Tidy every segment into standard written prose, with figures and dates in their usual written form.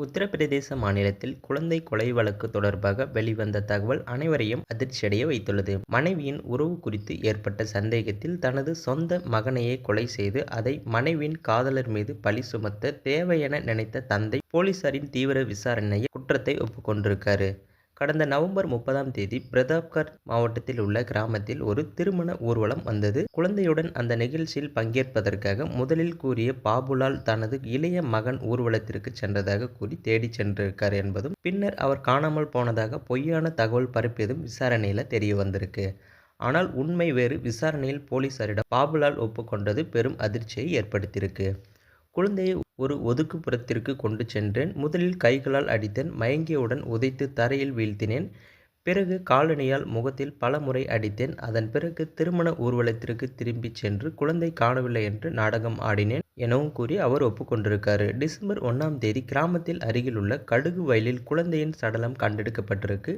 உத்தரப்பிரதேச மாநிலத்தில் குழந்தை கொலை வழக்கு தொடர்பாக வெளிவந்த தகவல் அனைவரையும் அதிர்ச்சியடைய வைத்துள்ளது. மனைவியின் உறவு குறித்து ஏற்பட்ட சந்தேகத்தில் தனது சொந்த மகனையே கொலை செய்து அதை மனைவியின் காதலர் மீது பழி சுமத்த தேவையென நினைத்த தந்தை போலீசாரின் தீவிர விசாரணையில் குற்றத்தை ஒப்புக்கொண்டிருக்காரு. கடந்த நவம்பர் 30ஆம் தேதி பிரதாப்கர் மாவட்டத்தில் உள்ள கிராமத்தில் ஒரு திருமண ஊர்வலம் வந்தது. குழந்தையுடன் அந்த நிகழ்ச்சியில் பங்கேற்பதற்காக முதலில் கூறிய பாபுலால் தனது இளைய மகன் ஊர்வலத்திற்கு சென்றதாக கூறி தேடி சென்றிருக்கார் என்பதும், பின்னர் அவர் காணாமல் போனதாக பொய்யான தகவல் பரப்பியதும் விசாரணையில் தெரிய வந்திருக்கு. ஆனால் உண்மை வேறு. விசாரணையில் போலீசாரிடம் பாபுலால் ஒப்புக்கொண்டது பெரும் அதிர்ச்சியை ஏற்படுத்தியிருக்கு. குழந்தையை ஒரு ஒதுக்குப்புறத்திற்கு கொண்டு சென்றேன். முதலில் கைகளால் அடித்தேன். மயங்கியவுடன் உதைத்து தரையில் வீழ்த்தினேன். பிறகு காலணியால் முகத்தில் பல முறை அடித்தேன். அதன் பிறகு திருமண ஊர்வலத்திற்கு திரும்பிச் சென்று குழந்தை காணவில்லை என்று நாடகம் ஆடினேன் எனவும் கூறி அவர் ஒப்புக்கொண்டிருக்காரு. டிசம்பர் 1ஆம் தேதி கிராமத்தில் அருகிலுள்ள கடுகு வயலில் குழந்தையின் சடலம் கண்டெடுக்கப்பட்டிருக்கு.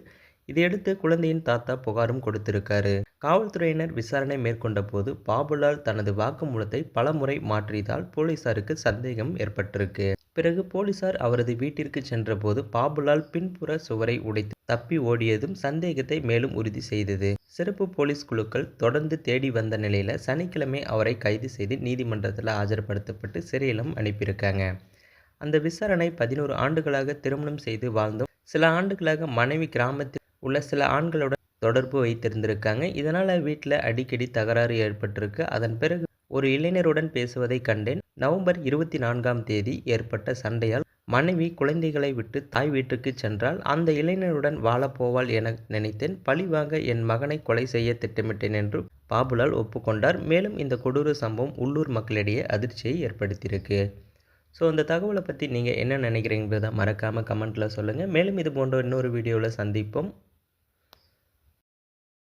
இதையடுத்து குழந்தையின் தாத்தா புகாரும் கொடுத்திருக்காரு. காவல்துறையினர் விசாரணை மேற்கொண்ட போது பாபுலால் தனது வாக்குமூலத்தை பல முறை மாற்றியதால் போலீசாருக்கு சந்தேகம் ஏற்பட்டிருக்கு. பிறகு போலீசார் அவரது வீட்டிற்கு சென்றபோது பாபுலால் பின்புற சுவரை உடைத்து தப்பி ஓடியதும் சந்தேகத்தை மேலும் உறுதி செய்தது. சிறப்பு போலீஸ் குழுக்கள் தொடர்ந்து தேடி வந்த நிலையில சனிக்கிழமை அவரை கைது செய்து நீதிமன்றத்தில் ஆஜர்படுத்தப்பட்டு சிறையிலும் அனுப்பியிருக்காங்க. அந்த விசாரணை 11 ஆண்டுகளாக திருமணம் செய்து வாழ்ந்தும் சில ஆண்டுகளாக மனைவி கிராமத்தில் உள்ள சில ஆண்களுடன் தொடர்பு வைத்திருந்திருக்காங்க. இதனால் வீட்டில் அடிக்கடி தகராறு ஏற்பட்டிருக்கு. அதன் பிறகு ஒரு இளைஞருடன் பேசுவதை கண்டேன். நவம்பர் 24ஆம் தேதி ஏற்பட்ட சண்டையால் மனைவி குழந்தைகளை விட்டு தாய் வீட்டுக்கு சென்றால் அந்த இளைஞருடன் வாழப்போவாள் என நினைத்தேன். பழிவாங்க என் மகனை கொலை செய்ய திட்டமிட்டேன் என்று பாபுலால் ஒப்புக்கொண்டார். மேலும் இந்த கொடூர சம்பவம் உள்ளூர் மக்களிடையே அதிர்ச்சியை ஏற்படுத்தியிருக்கு. ஸோ இந்த தகவலை பற்றி நீங்கள் என்ன நினைக்கிறீங்கிறத மறக்காமல் கமெண்ட்டில் சொல்லுங்கள். மேலும் இது போன்ற இன்னொரு வீடியோவில் சந்திப்போம்.